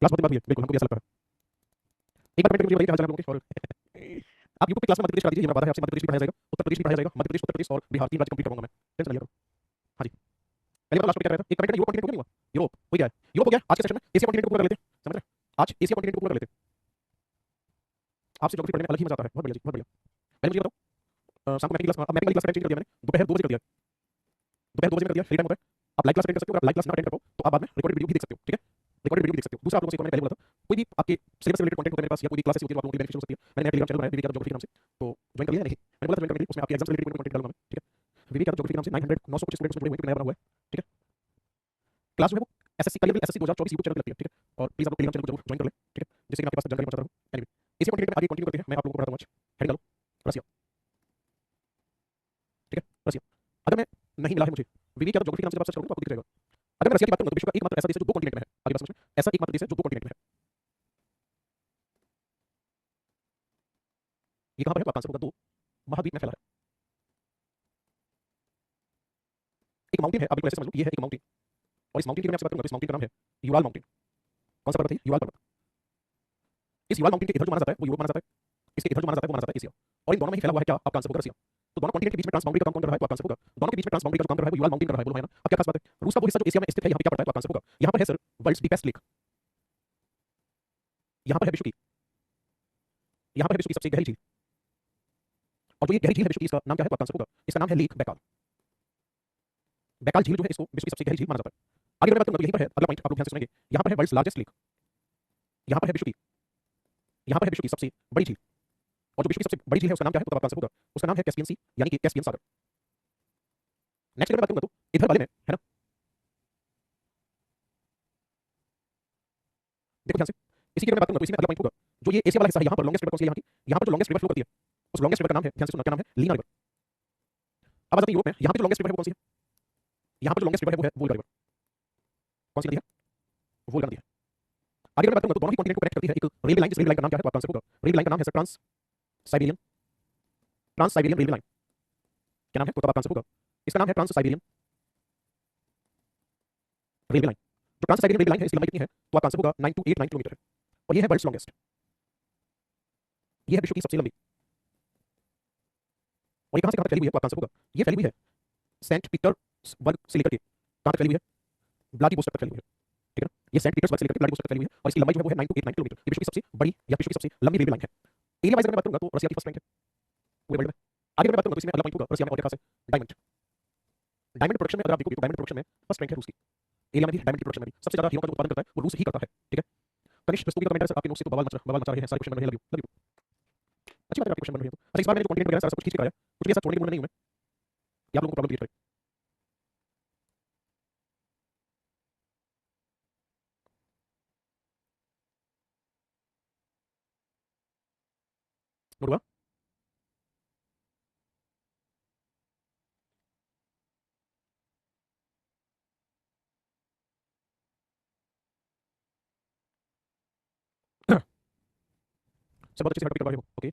Class बहुत दिन बाद हुई है, बिल्कुल हमको भी ऐसा लगता है। एक बार कमेंट करके मुझे बताइए क्या हाल चाल है आप लोगों के। और आप यूट्यूब पे क्लास में मध्य प्रदेश करा दीजिए, ये मेरा वादा है आपसे। मध्य प्रदेश भी पढ़ाया जाएगा, उत्तर प्रदेश भी पढ़ाया जाएगा, मध्य प्रदेश, उत्तर प्रदेश और बिहार 3 राज्य कंप्लीट करवाऊंगा मैं, टेंशन ना लिया करो। हाँ जी, पहले बताओ लास्ट में क्या कह रहा था। एक कमेंट यूरोप कॉन्टिनेंट हो गया नहीं हुआ? यूरोप हो गया है, यूरोप हो गया। आज के सेशन में एशिया कॉन्टिनेंट को पूरा कर लेते हैं, समझ रहे हैं? आज एशिया कॉन्टिनेंट को पूरा कर लेते हैं। आपसे ज्योग्राफी पढ़ने में अलग ही मजा आता है, बहुत बढ़िया जी, बहुत बढ़िया। पहले मुझे बताओ, शाम को मैथ की क्लास, मैथ वाली क्लास चेंज कर दिया मैंने, दोपहर 2 बजे कर दिया, दोपहर 2 बजे में कर दिया, फ्री टाइम होता है। आप लाइव क्लास अटेंड कर सकते हो, अगर आप लाइव क्लास ना अटेंड कर पाओ तो आप बाद में रिकॉर्डेड वीडियो भी देख सकते हो, ठीक है? रिकॉर्डेड वीडियो भी देख सकते हो। दूसरा आप लोगों से मैंने पहले बोला था, कोई भी आपके सिलेबस से रिलेटेड कंटेंट होता है मेरे पास, या कोई भी क्लासेस होती है तो आप लोगों के लिए बेनिफिशियल हो सकती है। मैंने नया टेलीग्राम चैनल बनाया विवेक यादव ज्योग्राफी के नाम से, तो ज्वाइन कर लिया नहीं? मैंने बोला था ज्वाइन करने के लिए, उसमें आपके एग्जाम से रिलेटेड कोई कंटेंट डालूंगा मैं, ठीक है? विवेक यादव ज्योग्राफी के नाम से 900 कुछ स्टूडेंट्स जुड़े हुए हैं, नया बना हुआ है, ठीक है? क्लास जो है वो SSC career SSC 2024 YouTube channel पे लगती है, ठीक है? और प्लीज आप लोग टेलीग्राम चैनल को जरूर ज्वाइन कर लें, ठीक है? जिससे कि मैं आपके पास जानकारी पहुंचाता रहूं। एनीवे, इसी कंटेंट में आगे कंटिन्यू करते हैं, मैं आप लोगों को पढ़ाता हूं आज। हेडिंग डालो, रसिया, ठीक है? रसिया, अगर मैं नहीं मिला है मुझे विवेक यादव ज्योग्राफी के नाम से जब आप सर्च करोगे तो आपको दिख जाएगा। अगर मैं रसिया की बात करूं तो विश्व का एकमात्र ऐसा देश है जो 2 कॉन्टिनेंट में है। आगे बात समझ में? ऐसा एकमात्र देश है जो 2 कॉन्टिनेंट में है। ये कहां पर है तो आप आंसर होगा 2 महाद्वीप में फैला है। एक माउंटेन है, आप बिल्कुल ऐसे समझ लो, ये है एक माउंटेन, और इस माउंटेन की मैं आपसे बात करूंगा तो इस माउंटेन का नाम है यूराल माउंटेन। कौन सा पर्वत है? यूराल पर्वत। इस यूराल माउंटेन के इधर जो माना जाता है वो यूरोप माना जाता है, इसके इधर जो माना जाता है वो माना जाता है एशिया। और इन दोनों में ही फैला हुआ है क्या? आपका आंसर होगा रसिया। तो दोनों कॉन्टिनेंट के बीच में ट्रांस बाउंड्री का काम कौन कर रहा है? तो आपका आंसर होगा दोनों के बीच में ट्रांस बाउंड्री का जो काम कर रहा है वो यूराल माउंटेन कर रहा है। बोलो है ना? अब क्या खास बात है? रूस का वो हिस्सा जो एशिया में स्थित है, यहाँ पे क्या पड़ता है? तो आपका आंसर होगा यहाँ पर है सर वर्ल्ड्स डीपेस्ट लेक। यहाँ पर है विश्व की सबसे गहरी झील, और जो ये गहरी झील है विश्व की, इसका नाम क्या है? तो आपका आंसर होगा इसका नाम है लेक बैकाल। बैकाल झील जो है इसको विश्व की सबसे गहरी झील माना जाता है। आगे मैं बात करूंगा तो यहीं पर है अगला पॉइंट, आप लोग ध्यान से सुनेंगे। यहाँ पर है वर्ल्ड्स लार्जेस्ट लेक, यहाँ पर है विश्व की सबसे बड़ी झील, और जो विश्व की सबसे बड़ी झील है उसका नाम क्या है? तो आपका आंसर होगा उसका नाम है कैस्पियन सी, यानी कि कैस्पियन सागर। नेक्स्ट अगर मैं बात करूंगा तो इधर वाले में है ना, देखो ध्यान से, इसी की अगर मैं बात करूंगा तो इसी में अगला पॉइंट होगा जो ये एशिया वाला हिस्सा है, यहाँ पर लॉन्गेस्ट रिवर कौन सी है? यहाँ की, यहाँ पर जो लॉन्गेस्ट रिवर फ्लो करती है उस लॉन्गेस्ट रिवर का नाम है, ध्यान से सुनना, क्या नाम है? लीना रिवर। अब आ जाते हैं यूरोप में, यहाँ पे जो लॉन्गेस्ट रिवर है वो कौन सी है? यहाँ पर जो लॉन्गेस्ट रिवर है वो है वोल्गा रिवर। कौन सी नदी है? वोल्गा नदी है। आगे मैं बात करूंगा तो दोनों ही कॉन्टिनेंट को कनेक्ट करती है एक रेलवे लाइन, जिस रेलवे लाइन का नाम क्या है? तो आपका आंसर होगा रेलवे लाइन का नाम है sir Siberian, trans Siberian railway line. क्या नाम है? तो तब आपका आंसर होगा इसका नाम है ट्रांस साइबेरियन रेलवे लाइन। जो ट्रांस साइबेरियन रेलवे लाइन है इसकी लंबाई कितनी है? तो आपका आंसर होगा 9289 किलोमीटर है, और ये है वर्ल्ड्स लॉन्गेस्ट, ये है विश्व की सबसे लंबी। और ये कहां से कहां तक फैली हुई है? तो आपका आंसर होगा ये फैली हुई है सेंट पीटर्सबर्ग से लेकर के कहां तक फैली हुई है? व्लादिवोस्टोक तक फैली हुई है, ठीक है ना? ये सेंट पीटर्सबर्ग से लेकर के व्लादिवोस्टोक तक फैली हुई है, और इसकी लंबाई जो है वो है 9289 किलोमीटर। ये विश्व की सबसे बड़ी या विश्व की सबसे लंबी रेलवे लाइन है। एरिया वाइज अगर मैं बात करूंगा तो रसिया की फर्स्ट रैंक है पूरे वर्ल्ड में। आगे मैं बात करूंगा तो इसमें अगला पॉइंट होगा रसिया में और क्या खास है? डायमंड। डायमंड प्रोडक्शन में अगर आप देखोगे तो डायमंड प्रोडक्शन में फर्स्ट रैंक है रूस की। एरिया में भी डायमंड की प्रोडक्शन में भी सबसे ज्यादा हीरो का जो उत्पादन करता है वो रूस ही करता है, ठीक है? तनिष्क दस्तूरी का कमेंट है सर आपके नोट्स से तो बवाल मचा रहे हैं, सारे क्वेश्चन बन रहे हैं, लव यू। अच्छी बात है आपके क्वेश्चन बन रहे हैं तो। अच्छा, इस बार मैंने जो कंटेंट वगैरह सारा सब कुछ खींच के लाया, कुछ भी ऐसा छोड़ने की मूड में नहीं हूं मैं कि आप लोगों को प्रॉब्लम क्रिएट करे। नोट हुआ? सब बहुत अच्छे से टॉपिक करवा रहे हो, ओके?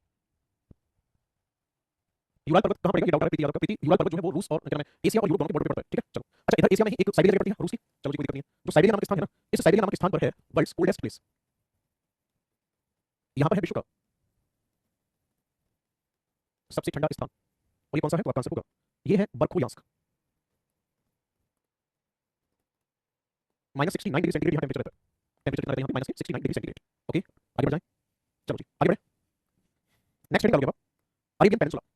यूराल पर्वत कहां पड़ेगा? ये डाउट आ रहा है प्रीति यादव का। प्रीति, यूराल पर्वत जो है वो रूस और क्या नाम है, एशिया और यूरोप दोनों के बॉर्डर पे पड़ता है, ठीक है? चलो, अच्छा इधर एशिया में ही एक साइबेरिया जगह पड़ती है रूस की, चलो जी कोई दिक्कत नहीं है। जो साइबेरिया नामक स्थान है ना, इस साइबेरिया नामक स्थान पर है वर्ल्ड्स कोल्डेस्ट प्लेस। यहाँ पर है विश्व का सबसे ठंडा स्थान, और ये कौन सा है? तो आपका आंसर होगा ये है बर्खोयांस्क। -69 डिग्री सेंटीग्रेड यहाँ टेम्परेचर रहता है। टेम्परेचर कितना रहता है यहाँ पे? -69 डिग्री सेंटीग्रेड, ओके? आगे बढ़ जाएं, चलो जी आगे बढ़े। नेक्स्ट हेडिंग डालोगे आप, अरेबियन पेनिनसुला।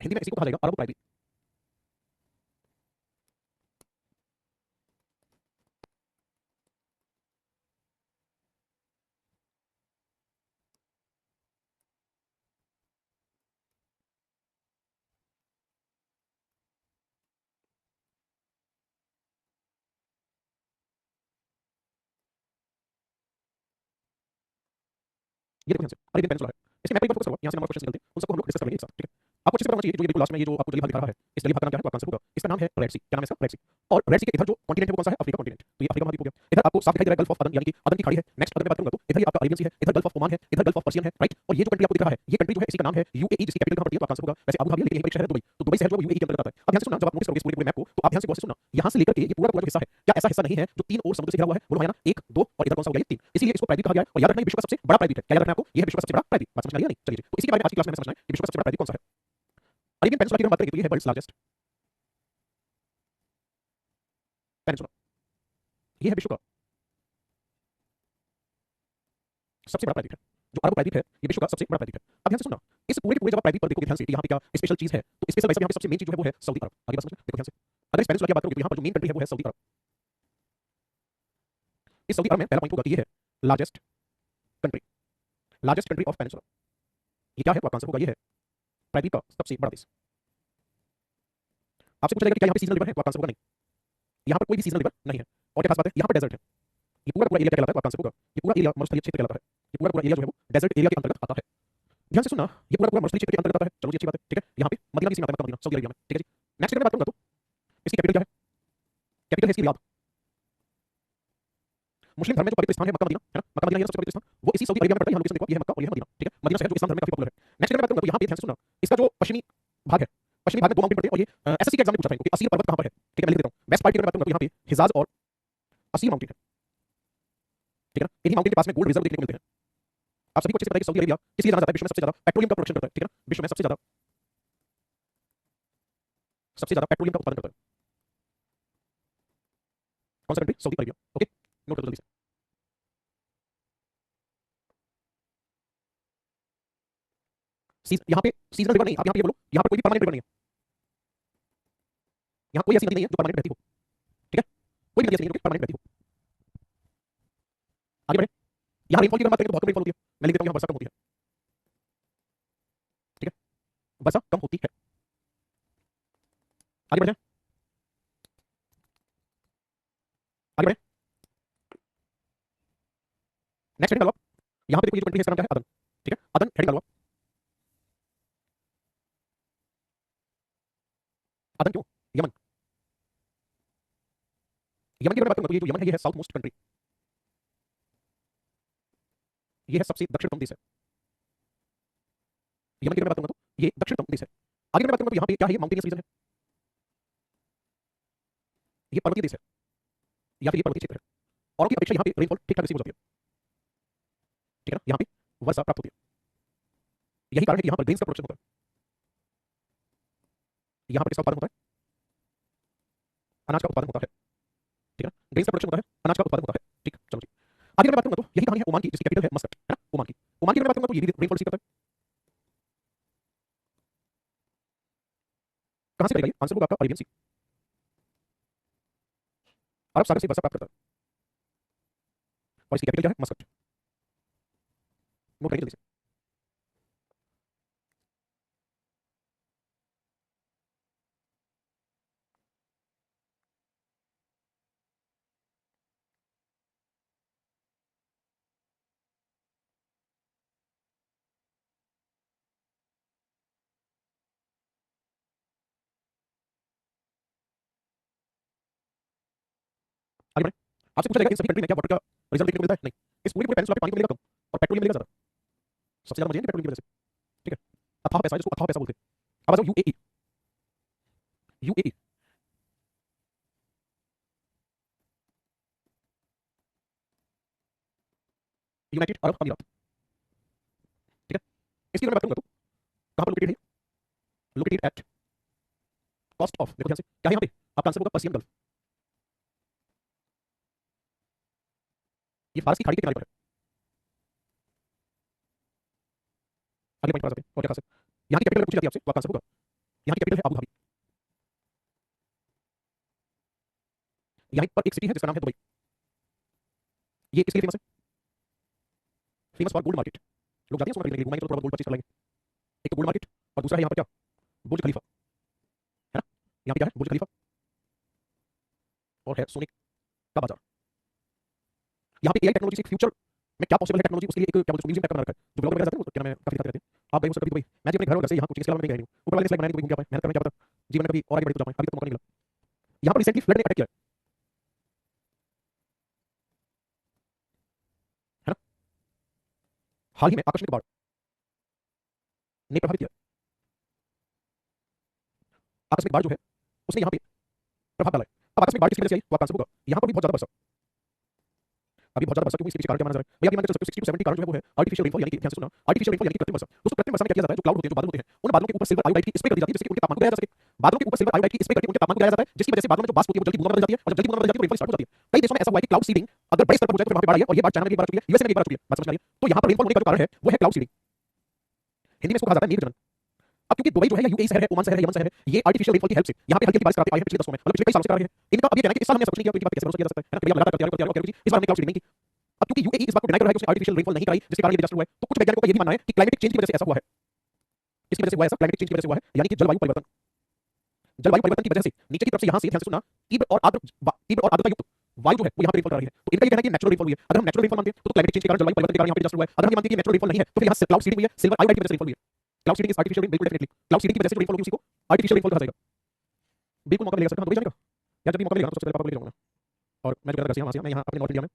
हिंदी में इसी को कहा जाएगा अरब प्रायद्वीप। ये देखो यहाँ से अरेबियन पेनिनसुला है, इसके मैप पर एक बार फोकस करो, यहाँ से नंबर क्वेश्चन निकलते हैं, उन सबको हम लोग डिस्कस कर लेंगे एक साथ, ठीक है? आपको अच्छे से पता होना चाहिए जो ये बिल्कुल लास्ट में ये जो आपको जली भाग दिखा रहा है, इस जली भाग का नाम क्या है? तो आपका आंसर होगा इसका नाम है रेड सी। क्या नाम है इसका? रेड सी। और रेड सी के इधर जो कॉन्टिनेंट है वो कौन सा है? Africa continent. तो ये अफ्रीका महाद्वीप हो गया। इधर आपको साफ दिखाई दे रहा है गल्फ ऑफ अदन, यानी कि अदन की खाड़ी है। नेक्स्ट अगर मैं बात करूंगा तो इधर ये आपका अरेबियन सी है, इधर गल्फ ऑफ ओमान है, इधर गल्फ ऑफ पर्सियन है, राइट। और ये जो कंट्री आपको दिख रहा है, ये कंट्री जो है इसी का नाम है यूएई, जिसकी कैपिटल कहां पड़ती है तो आपका आंसर होगा वैसे अबू धाबी है, लेकिन यही पर एक शहर है दुबई। तो दुबई शहर जो है यूएई के अंतर्गत आता है। अब ध्यान से सुनना, जब आप नोटिस करोगे इस पूरे मैप को तो आप ध्यान से गौर से सुनना, यहां से लेकर के ये पूरा पूरा जो हिस्सा है, क्या ऐसा हिस्सा नहीं है जो तीन और समुद्र से घिरा हुआ है? बोलो है ना, 1 2 और इधर कौन सा हो गया? ये 3। इसीलिए इसको प्रायद्वीप कहा गया है। और याद रखना ये विश्व का सबसे बड़ा प्रायद्वीप है। क्या याद रखना है आपको? ये है विश्व का सबसे बड़ा प्रायद्वीप। बात समझ में आ रही है नहीं? चलिए, तो इसी के बारे में आज की क्लास में हमें समझना है कि विश्व का सबसे बड़ा प्रायद्वीप कौन सा है। अरेबियन पेनिनसुला की हम बात करेंगे तो ये है वर्ल्ड्स लार्जेस्ट पेनिनसुला। ये है विश्व का सबसे बड़ा प्रायद्वीप है। जो अरब प्रायद्वीप है ये विश्व का सबसे बड़ा प्रायद्वीप है। अब ध्यान से सुनना, इस पूरे के पूरे जब आप प्रायद्वीप पर देखोगे ध्यान से, यहाँ पे क्या स्पेशल चीज है, तो स्पेशल वैसे यहाँ पे सबसे मेन चीज जो है वो है सऊदी अरब। आगे बात समझना, देखो ध्यान से। अगर इस पेनिनसुला की बात करोगे तो यहाँ पर जो मेन कंट्री है वो है सऊदी अरब। इस सऊदी अरब में पहला पॉइंट होगा कि ये है largest country, largest country of peninsula. ये क्या है तो आपका आंसर होगा ये है प्रायद्वीप का सबसे बड़ा देश। आपसे पूछा जाएगा कि क्या यहाँ पे सीजनल रिवर है तो आपका आंसर होगा नहीं, यहाँ पर कोई भी सीजनल रिवर नहीं है। और क्या खास बात है, यहाँ पर डेजर्ट है। ये पूरा पूरा एरिया क्या कहलाता है तो आपका आंसर होगा ये पूरा एरिया मरुस्थलीय क्षेत्र कहलाता है। ये पूरा पूरा एरिया जो है वो डेजर्ट एरिया के अंतर्गत आता है। ध्यान से सुनना, ये पूरा पूरा मरुस्थलीय क्षेत्र के अंतर्गत आता है। चलो जी अच्छी बात है, ठीक है। यहाँ पे मदीना भी आता है, मक्का मदीना सऊदी अरेबिया में, ठीक है जी। नेक्स्ट अगर मैं बात करूंगा तो इसकी कैपिटल क्या है? कैपिटल है इसकी रियाद। मुस्लिम धर्म में जो पवित्र स्थान है मक्का मदीना, है ना, मक्का मदीना ये सबसे पवित्र स्थान वो इसी सऊदी अरेबिया में पड़ता है। यहाँ लोकेशन देखो, ये है मक्का और ये है मदीना, ठीक है। मदीना शहर जो इस्लाम धर्म में काफी पॉपुलर है। नेक्स्ट अगर मैं बात करूंगा तो यहाँ पे ध्यान से सुनना, इसका जो पश्चिमी भाग है, पश्चिमी भाग में 2 माउंटेन पड़ते हैं। और ये एसएससी के एग्जाम में पूछा था कि असीर पर्वत कहां पर है, ठीक है। मैं लिख देता हूं, वेस्ट पार्ट की अगर बात करूंगा तो यहाँ पे हिजाज और असीर माउंटेन है, ठीक है ना। इन्हीं माउंटेन के पास में गोल्ड रिजर्व देखने को मिलते हैं। आप सभी को अच्छे से पता है कि सऊदी अरेबिया किस लिए जाना जाता है, विश्व में सबसे ज्यादा पेट्रोलियम का प्रोडक्शन करता है, ठीक है ना। विश्व में सबसे ज्यादा पेट्रोलियम का उत्पादन करता है। कौन सा country? Saudi Arabia. Okay, note कर लो जल्दी से। यहाँ पे सीजनल रिवर नहीं, आप यहाँ पे ये बोलो यहाँ पर कोई भी परमानेंट रिवर नहीं है। यहाँ कोई ऐसी नदी नहीं है जो परमानेंट बहती हो, ठीक है। कोई भी नदी ऐसी नहीं है जो परमानेंट बहती हो। आगे बढ़े, यहाँ रेनफॉल की अगर बात करें तो बहुत कम रेनफॉल होती है। मैं लिख देता हूँ यहाँ वर्षा कम होती है, ठीक है। वर्षा कम होती है। आगे बढ़े, आगे बढ़े। नेक्स्ट हेडिंग डालो आप। यहाँ पे देखो ये जो कंट्री है इसका नाम क्या है? अदन, ठीक है। अदन हेडिंग डालो आप। अदन क्यों? यमन। यमन की अगर बात करूंगा तो ये जो यमन है ये है साउथ मोस्ट कंट्री, ये है सबसे दक्षिणतम देश है। यमन की अगर बात करूंगा तो ये दक्षिणतम देश है। आगे मैं बात करूंगा तो यहाँ पे क्या है? ये माउंटेनियस रीजन है, ये पर्वतीय देश है या फिर ये पर्वतीय क्षेत्र है। और की अपेक्षा यहाँ पे रेनफॉल ठीक ठाक रिसीव हो जाती है, ठीक है ना। यहाँ पे वर्षा प्राप्त होती है। यही कारण है कि यहाँ पर ग्रेन्स का प्रोडक्शन होता है। यहाँ पर किसका उत्पादन होता है? अनाज का उत्पादन होता है, ठीक है ना। ग्रेन्स का प्रोडक्शन होता है, अनाज का उत्पादन होता है, ठीक। चलो जी, आगे मैं बात करूंगा तो यही कहानी है ओमान की, जिसकी कैपिटल है मस्कट, है ना। ओमान की, ओमान की अगर बात करूंगा तो ये भी रेनफॉल रिसीव करता है। कहां से करेगा ये? आंसर होगा आपका अरेबियन सी, अरब सागर से वर्षा प्राप्त करता है। और इसकी कैपिटल क्या है? मस्कट। नोट करेंगे जल्दी से। आगे बढ़े, आपसे पूछा जाएगा इन सभी कंट्री में क्या वाटर का रिजर्व देखने को मिलता है? नहीं। इस पूरे पूरे पेनिनसुला पे पानी तो मिलेगा कम और पेट्रोलियम मिलेगा ज्यादा। सबसे ज्यादा मजे हैं पेट्रोलियम की वजह से, ठीक है। अथाह पैसा है जिसको अथाह पैसा बोलते हैं। अब आ जाओ यूएई। यूएई यूनाइटेड अरब अमीरात, ठीक है। इसकी अगर मैं बात करूंगा तो कहां पर लोकेटेड है? लोकेटेड एट कॉस्ट ऑफ, देखो ध्यान से क्या है यहाँ पे? आपका आंसर होगा पर्सियन गल्फ। ये फारस की खाड़ी के किनारे पर है। अगले पॉइंट पर आ जाते हैं। और क्या खास है यहाँ की? कैपिटल अगर पूछी जाती है आपसे तो आपका आंसर होगा यहाँ की कैपिटल है अबू धाबी। यहाँ पर एक सिटी है जिसका नाम है दुबई। ये किसके लिए फेमस है? Famous for gold market. लोग जाते हैं सोना खरीदने के लिए, घुमाएंगे तो थोड़ा गोल्ड परचेज कर लेंगे। एक तो गोल्ड मार्केट और दूसरा है यहाँ पर क्या? बुर्ज खलीफा, है ना। यहाँ पे क्या है? बुर्ज खलीफा और है सोने का बाजार। यहाँ पे एआई टेक्नोलॉजी से फ्यूचर में क्या पॉसिबल है टेक्नोलॉजी, उसके लिए एक क्या बोलते हैं म्यूजियम टाइप का बना रखा है। जो ब्लॉगर वगैरह जाते हैं वो क्या नाम है, काफी दिखाते रहते हैं। आप भाई हो सकते कभी मैं जी अपने घर और घर से यहाँ कोचिंग के अलावा मैं कहीं गया नहीं हूँ। ऊपर वाले स्लाइड बनाने को घूम के आ पाए, मेहनत करने क्या पता जीवन में कभी और आगे बढ़ तो जा पाए, अभी तक मौका नहीं मिला। यहाँ पर रिसेंटली फ्लड ने अटैक किया है। हाल ही में आकस्मिक बाढ़ ने प्रभावित किया। आकस्मिक बाढ़ जो है उसने यहाँ पे प्रभाव डाला है। अब आकस्मिक बाढ़ किसकी वजह से आई वो आपका आंसर होगा। यहाँ पर भी बहुत ज्यादा बरसा, अभी बहुत ज्यादा बरसा, क्योंकि इसके पीछे कारण क्या माना जा रहा है भैया, आप मान के चल सकते हो 60 to 70 कारण जो है वो है आर्टिफिशियल रेनफॉल, यानी कि ध्यान से सुनना, आर्टिफिशियल रेनफॉल यानी कि कृत्रिम वर्षा। दोस्तों कृत्रिम वर्षा में क्या किया जाता है, जो क्लाउड होते हैं, जो बादल होते हैं, उन बादलों के ऊपर सिल्वर आयोडाइड की स्प्रे कर दी जाती है, जिससे कि उनके तापमान को गिराया जा सके। बादलों के ऊपर सिल्वर आयोडाइड की स्प्रे करके उनके तापमान को गिराया जाता है, जिसकी वजह से बादलों में जो बाष्प होती है वो जल्दी बूंदा बन जाती है, और जब जल्दी बूंदा बन जाती है तो रेनफॉल स्टार्ट हो जाती है। कई देशों में ऐसा हुआ है कि क्लाउड सीडिंग अगर बड़े स्तर पर हो जाए तो फिर वहां पे बाढ़ आई है, और ये बाढ़ चाइना में एक बार आ चुकी है, यूएसए में एक बार आ चुकी है। बात समझ में आई? तो यहाँ पर रेनफॉल होने का जो कारण है वो है क्लाउड सीडिंग, हिंदी में इसको कहा जाता है मेघजनन। अब क्योंकि दुबई जो है या यूएई शहर है, ओमान शहर है, यमन शहर है, ये आर्टिफिशियल रेनफॉल की हेल्प से यहाँ पे हल्की हल्की बारिश कराते आए हैं पिछले 10 में, मतलब पिछले कई सालों से करा रहे हैं। इनका अब ये कहना है कि इस साल हमने सब कुछ नहीं किया तो इनकी बात कैसे भरोसा किया जा सकता है ना, कभी आप लगातार करते आ रहे हो इस बार हमने क्लाउड सीडिंग नहीं की। अब क्योंकि यूएई इस बात को डिनाई कर रहा है कि उसने आर्टिफिशियल रेनफॉल नहीं कराई, जिसके कारण ये डिजास्टर हुआ है, तो कुछ वैज्ञानिकों का ये भी मानना है कि क्लाइमेटिक चेंज की वजह से ऐसा हुआ है। किसकी वजह से हुआ है ऐसा? क्लाइमेटिक चेंज की वजह से हुआ है, यानी कि जलवायु परिवर्तन। जलवायु परिवर्तन की वजह से नीचे की तरफ से यहाँ से ध्यान से सुनना, तीव्र और आर्द्रता युक्त वायु जो है वो यहाँ पे रेनफॉल कर रही है। तो इनका ये कहना है कि नेचुरल रेनफॉल हुई है। अगर हम नेचुरल रेनफॉल मानते हैं तो क्लाइमेटिक चेंज के कारण, जलवायु परिवर्तन के कारण यहाँ पे डिजास्टर हुआ है। अगर हम ये मानते हैं कि नेचुरल रेनफॉल नहीं है तो फिर यहाँ क्लाउड सीडिंग हुई है, सिल्वर आयोडाइड की वजह से रेनफॉल हुई है। Cloud seeding is artificial rain, बिल्कुल डेफिनेटली क्लाउड सीडिंग की वजह से जो रेनफॉल होगी उसी को आर्टिफिशियल रेनफॉल कहा जाएगा। बिल्कुल मौका मिलेगा सर, हम दुबई जाने का, या जब भी मौका मिलेगा तो सबसे पहले पापा को ले जाऊंगा। और मैं जो कहता वहां से मैं यहाँ अपने नॉर्थ इंडिया में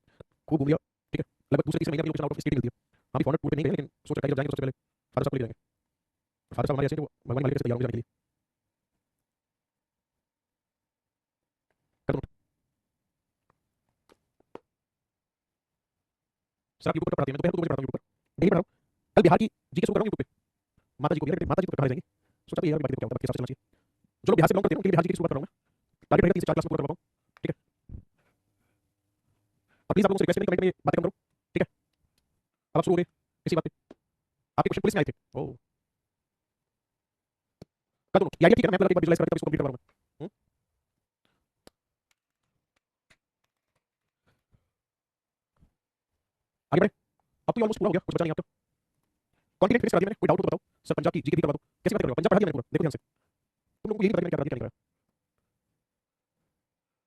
खूब घूम लिया, ठीक है, लगभग दूसरे तीसरे महीने की लोकेशन आउट ऑफ स्टेट मिलती है। हम भी फॉरेन टूर पे नहीं गए, लेकिन सोच रखा है कि जब जाएंगे तो सबसे पहले फादर साहब को ले जाएंगे। फादर साहब हमारे ऐसे हैं कि वो भगवान मालिक से तैयार हो जाने के लिए। कर दो सर, आप यूट्यूब पर पढ़ाते हैं, मैं दोपहर 2 बजे पढ़ाता हूँ यूट्यूब पर, डेली पढ़ा रहा हूँ। कल बिहार की जीके शुरू कर रहा हूँ यूट्यूब पे, माता जी को भी, लेकिन माता जी को पढ़ाई जाएंगी। सोचा भी यार बात क्या होता है, हिसाब से चलना चाहिए। जो लोग बिहार से बिलोंग करते हैं उनके लिए बिहार जी की शुरुआत कर रहा हूँ मैं, टारगेट रहेगा 3 से 4 क्लास पूरा करवाऊँ, ठीक है। और प्लीज आप लोगों से रिक्वेस्ट है कमेंट में बातें कम करो, ठीक है। अब आप शुरू हो गए इसी बात पे, आपके क्वेश्चन पुलिस में आए थे। ओह, कर दो, यार ठीक है, मैं एक बार विजुलाइज करके इसको कंप्लीट करवा रहा हूँ। आगे बढ़े, अब तो ये ऑलमोस्ट पूरा हो गया, कुछ बचा नहीं आपका। कॉन्टिनेंट फिनिश करा दिया मैंने, कोई डाउट हो तो बताओ सर। पंजाब की जीके भी करवा दो, कैसे बात कर रहे हो? पंजाब पढ़ा दिया मैंने पूरा, देखो ध्यान से। तुम लोगों को यही नहीं पता मैंने क्या करा दिया क्या नहीं करा।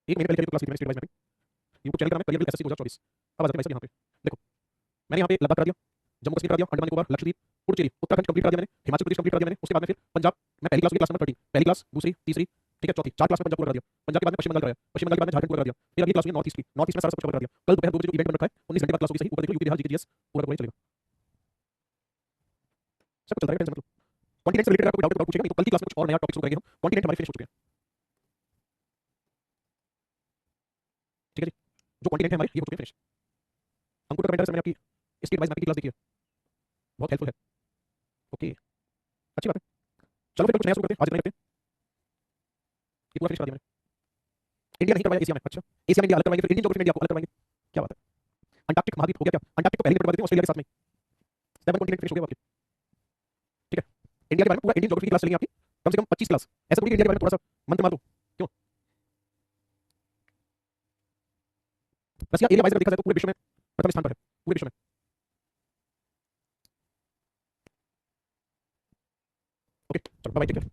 एक महीने पहले क्लास ली थी मैंने state wise mapping, YouTube channel का नाम है करियर एसएससी 2024। अब आ जाते हैं भाई यहाँ पे, देखो मैंने यहाँ पे लद्दाख करा दिया, जम्मू कश्मीर करा दिया, अंडमान निकोबार, लक्षद्वीप, पुडुचेरी, उत्तराखंड कंप्लीट करा दिया मैंने, हिमाचल प्रदेश कंप्लीट करा दिया मैंने। उसके बाद में फिर पंजाब, मैं पहली क्लास में क्लास नंबर 13, पहली क्लास, दूसरी, तीसरी, ठीक है, चौथी, 4 क्लास में पंजाब पूरा कर दिया। पंजाब के बाद में पश्चिम बंगाल कराया, पश्चिम बंगाल के बाद में झारखंड पूरा कर दिया। फिर अगली क्लास में नॉर्थ ईस्ट की, नॉर्थ ईस्ट में सारा सब कवर कर दिया। कल दोपहर 2 बजे जो इवेंट बन रखा है 19 घंटे बाद क्लास होगी, सही ऊपर देखो, यूपी बिहार जीके जीएस पूरा पूरा चलेगा, सब चलता है, टेंशन मत लो। कॉन्टिनेंट से रिलेटेड आपको डाउट पूछेगा नहीं तो कल की क्लास में कुछ और नया टॉपिक शुरू करेंगे हम। कॉन्टिनेंट हमारे फिनिश हो चुके हैं, ठीक है जी। जो कॉन्टिनेंट है हमारे ये हो चुके हैं फिनिश। अंकुर का कमेंट है, मैंने आपकी स्टेट वाइज मैपिंग की क्लास देखी है, बहुत हेल्पफुल है। ओके, अच्छी बात है। चलो फिर कुछ नया शुरू करते हैं, आज इतना ही रखते हैं। ये पूरा फिनिश कर दिया मैंने। इंडिया नहीं करवाया एशिया में, अच्छा एशिया में इंडिया अलग करवाएंगे, फिर इंडियन ज्योग्राफी में इंडिया को अलग करवाएंगे, क्या बात है। अंटार्कटिक महाद्वीप हो गया क्या? अंटार्कटिक को पहले करवा देते हैं ऑस्ट्रेलिया के साथ में, 7 कॉन्टिनेंट फिनिश हो गया आपके, ठीक है। इंडिया के बारे में पूरा इंडियन ज्योग्राफी की क्लास चलेगी आपकी, कम से कम 25 क्लास। ऐसा थोड़ी इंडिया के बारे में थोड़ा सा मंत्र मार दो, क्यों? बस यार एरिया वाइज अगर देखा जाए तो पूरे विश्व में प्रथम स्थान पर है, पूरे विश्व में। ओके चलो बाय, टेक केयर।